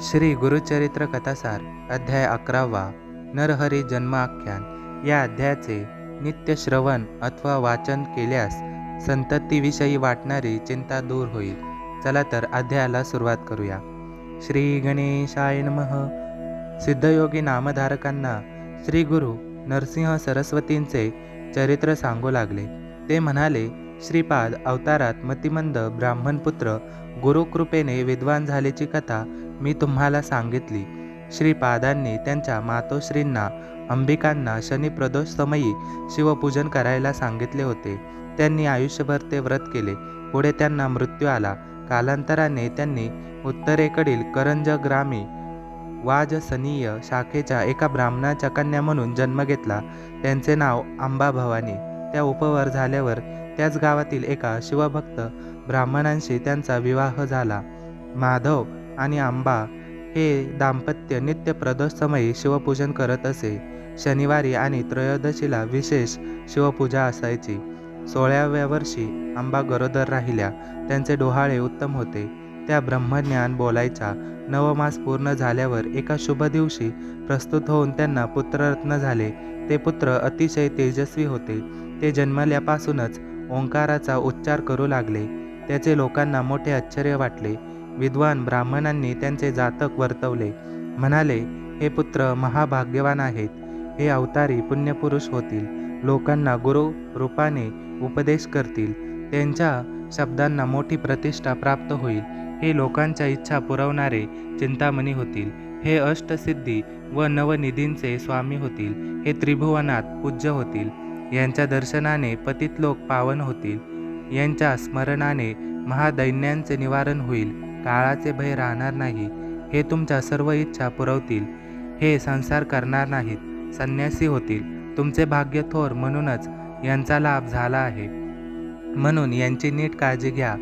श्री गुरुचरित्र कथासार अध्याय 11वा नरहरी जन्माख्यान। या अध्यायाचे नित्य श्रवण अथवा वाचन केल्यास संततीविषयी वाटणारी चिंता दूर होईल। चला तर अध्यायाला सुरुवात करूया। श्री गणेशाय नमः। सिद्धयोगी नामधारकांना श्री गुरु नरसिंह सरस्वतींचे चरित्र सांगू लागले। ते म्हणाले, श्रीपाद अवतारात मतिमंद ब्राह्मणपुत्र गुरुकृपेने विद्वान झाल्याची कथा मी तुम्हाला सांगितली। श्रीपादांनी त्यांच्या मातोश्रींना अंबिकांना शनिप्रदोष समयी शिवपूजन करायला सांगितले होते। त्यांनी आयुष्यभर ते व्रत केले। पुढे त्यांना मृत्यू आला। कालांतराने त्यांनी उत्तरेकडील करंज ग्रामी वाजसनीय शाखेच्या एका ब्राह्मणाच्या कन्या म्हणून जन्म घेतला। त्यांचे नाव अंबा भवानी। त्या उपवर झाल्यावर त्याच गावातील एका शिवभक्त ब्राह्मणांशी त्यांचा विवाह झाला। माधव आणि अंबा हे दाम्पत्य नित्य प्रदोष समयी शिवपूजन करत असे। शनिवारी आणि त्रयोदशीला विशेष शिवपूजा असायची। 16व्या वर्षी अंबा गरोदर राहिल्या। त्यांचे डोहाळे उत्तम होते। त्या ब्रह्मज्ञान बोलायच्या। 9 मास पूर्ण झाल्यावर एका शुभ दिवशी प्रस्तुत होऊन त्यांना पुत्ररत्न झाले। ते पुत्र अतिशय तेजस्वी होते। ते जन्मल्यापासूनच ओंकाराचा उच्चार करू लागले। त्याचे लोकांना मोठे आश्चर्य वाटले। विद्वान ब्राह्मणांनी त्यांचे जातक वर्तवले। म्हणाले, हे पुत्र महाभाग्यवान आहेत। हे अवतारी पुण्यपुरुष होतील। लोकांना गुरु रूपाने उपदेश करतील। त्यांच्या शब्दांना मोठी प्रतिष्ठा प्राप्त होईल। हे लोकांच्या इच्छा पुरवणारे चिंतामणी होतील। हे अष्टसिद्धी व नवनिधींचे स्वामी होतील। हे त्रिभुवनात पूज्य होतील। यांच्या दर्शनाने पतित लोक पावन होतील। यांच्या स्मरणाने महादैन्यांचे निवारण होईल। काळाचे भय राहणार नाही। हे तुमच्या सर्व इच्छा पुरवतील। हे संसार करणार नाहीत, संन्यासी होतील। तुमचे भाग्य थोर, म्हणूनच यांचा लाभ झाला आहे। म्हणून यांची नीट काळजी घ्या।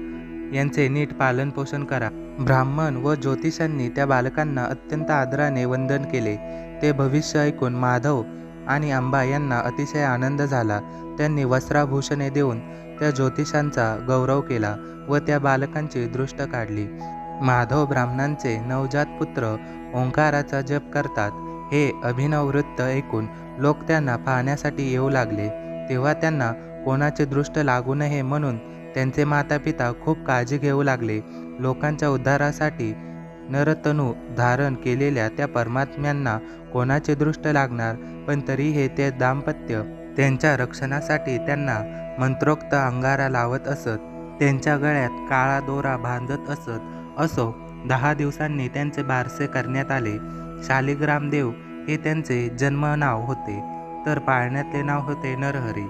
यांचे नीट पालन पोषण करा। ब्राह्मण व ज्योतिषांनी त्या बालकांना अत्यंत आदराने वंदन केले। ते भविष्य ऐकून माधव आणि अंबा यांना अतिशय आनंद झाला। त्यांनी वस्त्राभूषणे देऊन त्या ज्योतिषांचा गौरव केला व त्या बालकांची दृष्ट काढली। माधव ब्राह्मणांचे नवजात पुत्र ओंकाराचा जप करतात हे अभिनव वृत्त ऐकून लोक त्यांना पाहण्यासाठी येऊ लागले। तेव्हा त्यांना कोणाचे दृष्ट लागू नये म्हणून त्यांचे मातापिता खूप काळजी घेऊ लागले। लोकांच्या उद्धारासाठी नरतनू धारण केलेल्या त्या परमात्म्यांना कोणाचे दृष्ट लागणार, पण तरीही ते दाम्पत्य त्यांच्या रक्षणासाठी त्यांना मंत्रोक्त अंगारा लावत असत। त्यांच्या गळ्यात काळा दोरा बांधत असत। असो 10 दिवसांनी त्यांचे बारसे करण्यात आले। शालिग्रामदेव हे त्यांचे जन्मनाव होते, तर पाळण्यातले नाव होते नरहरी।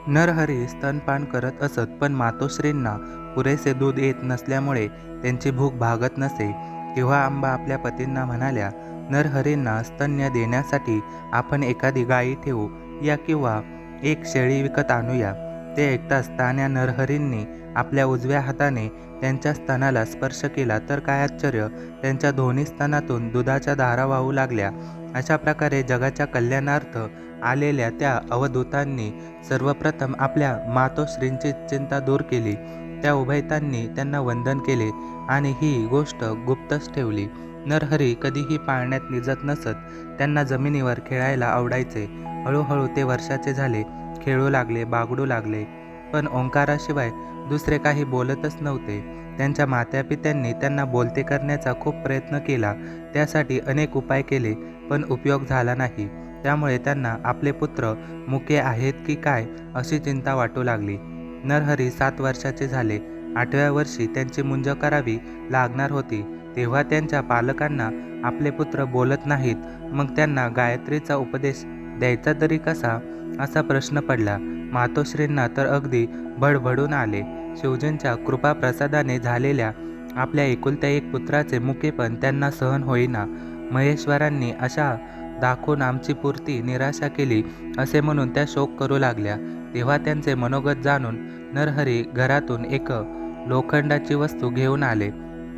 नरहरी स्तनपान करत असत, पण मातोश्रींना पुरेसे दूध येत नसल्यामुळे त्यांची भूक भागत नसे। तेव्हा अंबा आपल्या पतींना म्हणाल्या, नरहरींना स्तन्य देण्यासाठी आपण एखादी गायी ठेवू या किंवा एक शेळी विकत आणूया। ते ऐकताच तान्या नरहरींनी आपल्या उजव्या हाताने त्यांच्या स्तनाला स्पर्श केला तर काय आश्चर्य, त्यांच्या दोन्ही स्तनातून दुधाच्या धारा वाहू लागल्या। अशा प्रकारे जगाच्या कल्याणार्थ आलेल्या त्या अवधूतांनी सर्वप्रथम आपल्या मातोश्रींची चिंता दूर केली। त्या उभयतांनी त्यांना वंदन केले आणि ही गोष्ट गुप्तच ठेवली। नरहरी कधीही पाळण्यात निजत नसत। त्यांना जमिनीवर खेळायला आवडायचे। हळूहळू ते वर्षाचे झाले, खेळू लागले, बागडू लागले, पण ओंकाराशिवाय दुसरे काही बोलतच नव्हते। त्यांच्या मातापित्यांनी त्यांना बोलते करण्याचा खूप प्रयत्न केला। त्यासाठी अनेक उपाय केले, पण उपयोग झाला नाही। त्यामुळे त्यांना आपले पुत्र मुके आहेत की काय अशी चिंता वाटू लागली। नरहरी 7 वर्षाचे झाले। 8व्या वर्षी त्यांची मुंज करावी लागणार होती। तेव्हा त्यांच्या पालकांना आपले पुत्र बोलत नाहीत, मग त्यांना गायत्रीचा उपदेश द्यायचा तरी कसा, असा प्रश्न पडला। मातोश्रींना तर अगदी भडभडून आले। शिवजींच्या कृपाप्रसादाने झालेल्या आपल्या एकुलत्या एक पुत्राचे मुकेपण त्यांना सहन होईना। महेश्वरांनी आशा दाखवून आमची पुरती निराशा केली असे म्हणून त्या शोक करू लागल्या। तेव्हा त्यांचे मनोगत जाणून नरहरी घरातून एक लोखंडाची वस्तू घेऊन आले।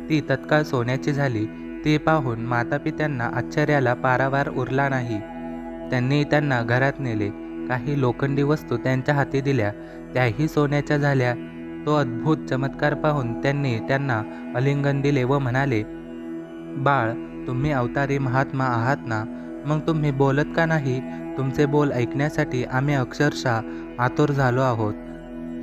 ती तत्काळ सोन्याची झाली। ती पाहून मातापित्यांना आश्चर्याला पारावार उरला नाही। त्यांनी त्यांना घरात नेले। काही लोखंडी वस्तू त्यांच्या हाती दिल्या, त्याही सोन्याच्या झाल्या। तो अद्भुत चमत्कार पाहून त्यांनी त्यांना आलिंगन दिले व म्हणाले, बाळ, तुम्ही अवतारी महात्मा आहात ना, मग तुम्ही बोलत का नाही? तुमचे बोल ऐकण्यासाठी आम्ही अक्षरशः आतुर झालो आहोत.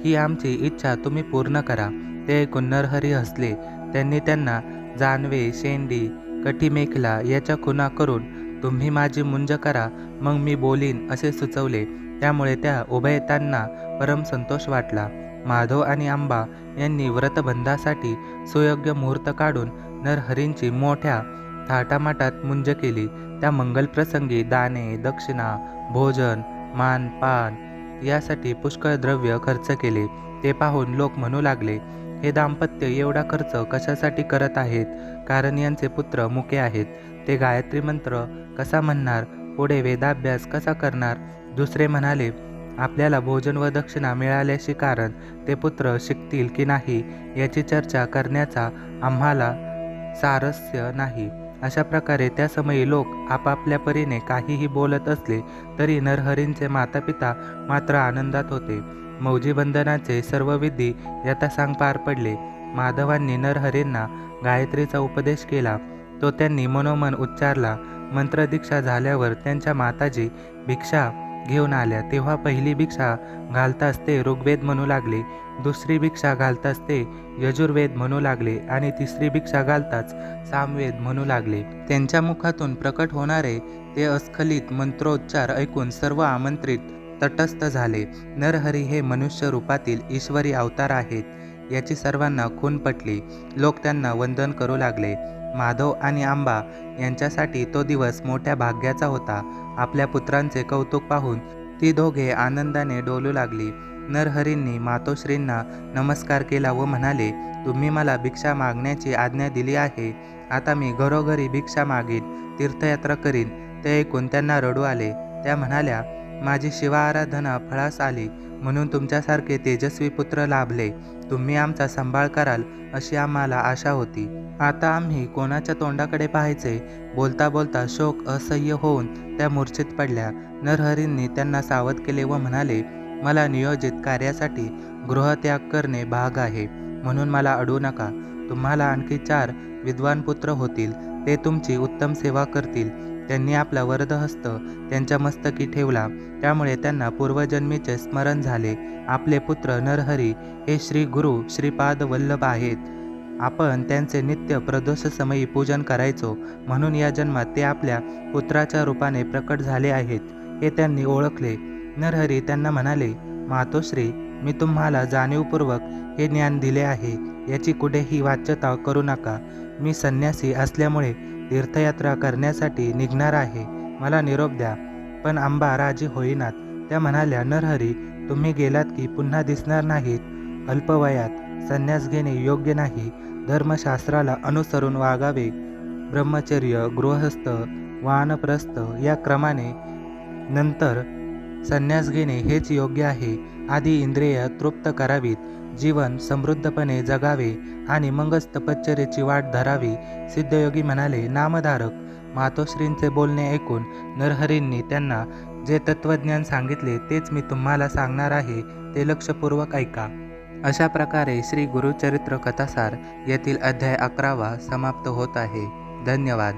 ही आमची इच्छा तुम्ही पूर्ण करा. ते ऐकून नरहरी हसले. त्यांनी त्यांना जानवे, शेंडी, कटीमेखला याच्या खुणा करून तुम्ही माझी मुंज करा, मग मी बोलीन असे सुचवले. त्यामुळे त्या उभयतांना परम संतोष वाटला. माधव आणि आंबा यांनी व्रतबंधासाठी सुयोग्य मुहूर्त काढून नरहरींची मोठ्या थाटामाटात मुंज केली. त्या मंगलप्रसंगी दाने, दक्षिणा, भोजन, मान, पान यासाठी पुष्कळ द्रव्य खर्च केले. ते पाहून लोक म्हणू लागले, हे दाम्पत्य एवढा खर्च कशासाठी करत आहेत? कारण यांचे पुत्र मुके आहेत. ते गायत्री मंत्र कसा म्हणणार? पुढे वेदाभ्यास कसा करणार? दुसरे म्हणाले, आपल्याला भोजन व दक्षिणा मिळाल्याशी कारण ते पुत्र शिकतील की नाही याची चर्चा करण्याचा आम्हाला सारस्य नाही. अशा प्रकारे त्या समयी लोक आपापल्या परीने काहीही बोलत असले तरी नरहरींचे मातापिता मात्र आनंदात होते. मौजीबंधनाचे सर्व विधी यथासांग पार पडले. माधवांनी नरहरींना गायत्रीचा उपदेश केला. तो त्यांनी मनोमन उच्चारला. मंत्रदीक्षा झाल्यावर त्यांच्या माताजी भिक्षा घेऊन आल्या. तेव्हा पहिली भिक्षा घालताच ते ऋग्वेद म्हणू लागले, दुसरी भिक्षा घालताच ते यजुर्वेद म्हणू लागले आणि तिसरी भिक्षा घालताच सामवेद म्हणू लागले. त्यांच्या मुखातून प्रकट होणारे ते अस्खलित मंत्रोच्चार ऐकून सर्व आमंत्रित तटस्थ झाले. नरहरी हे मनुष्य रूपातील ईश्वरी अवतार आहेत याची सर्वांना खूण पटली. लोक त्यांना वंदन करू लागले. माधव आणि आंबा यांच्यासाठी तो दिवस मोठ्या भाग्याचा होता. आपल्या पुत्रांचे कौतुक पाहून ती दोघे आनंदाने डोलू लागली. नरहरींनी मातोश्रींना नमस्कार केला व म्हणाले, तुम्ही मला भिक्षा मागण्याची आज्ञा दिली आहे. आता मी घरोघरी भिक्षा मागीन, तीर्थयात्रा करीन. ते ऐकून त्यांना रडू आले. त्या म्हणाल्या, माझी शिवाराधना फळास आली म्हणून तुमच्यासारखे तेजस्वी पुत्र लाभले. तुम्ही आमचा सांभाळ कराल अशी आम्हाला आशा होती. आता आम्ही कोणाच्या तोंडाकडे पाहायचे? बोलता बोलता शोक असह्य होऊन त्या मूर्छित पडल्या. नरहरींनी त्यांना सावध केले व म्हणाले, मला नियोजित कार्यासाठी गृहत्याग करणे भाग आहे, म्हणून मला अडवू नका. तुम्हाला आणखी 4 विद्वान पुत्र होतील. ते तुमची उत्तम सेवा करतील. त्यांनी आपला वरदहस्त त्यांच्या मस्तकी ठेवला. त्यामुळे त्यांना पूर्वजन्मीचे स्मरण झाले. आपले पुत्र नरहरी हे श्री गुरु श्रीपाद वल्लभ आहेत. आपण त्यांचे नित्य प्रदोषसमयी पूजन करायचो, म्हणून या जन्मात ते आपल्या पुत्राच्या रूपाने प्रकट झाले आहेत हे त्यांनी ओळखले. नरहरी त्यांना म्हणाले, मातोश्री, मी तुम्हाला जाणीवपूर्वक हे ज्ञान दिले आहे, याची कुठेही वाच्यता करू नका. मी संन्यासी असल्यामुळे तीर्थयात्रा करण्यासाठी निघणार आहे. मला निरोप द्या. पण आंबा राजी होईनात. त्या म्हणाल्या, नरहरी, तुम्ही गेलात की पुन्हा दिसणार नाहीत. अल्पवयात संन्यास घेणे योग्य नाही. धर्मशास्त्राला अनुसरून वागावे. ब्रह्मचर्य, गृहस्थ, वानप्रस्थ या क्रमाने नंतर संन्यास घेणे हेच योग्य आहे. आधी इंद्रिय तृप्त करावीत, जीवन समृद्धपणे जगावे आणि मगच तपश्चर्येची वाट धरावी. सिद्धयोगी म्हणाले, नामधारक. मातोश्रींचे बोलणे ऐकून नरहरींनी त्यांना जे तत्वज्ञान सांगितले तेच मी तुम्हाला सांगणार आहे, ते लक्षपूर्वक ऐका. अशा प्रकारे श्री गुरुचरित्र कथासार येथील अध्याय 11वा समाप्त होत आहे. धन्यवाद.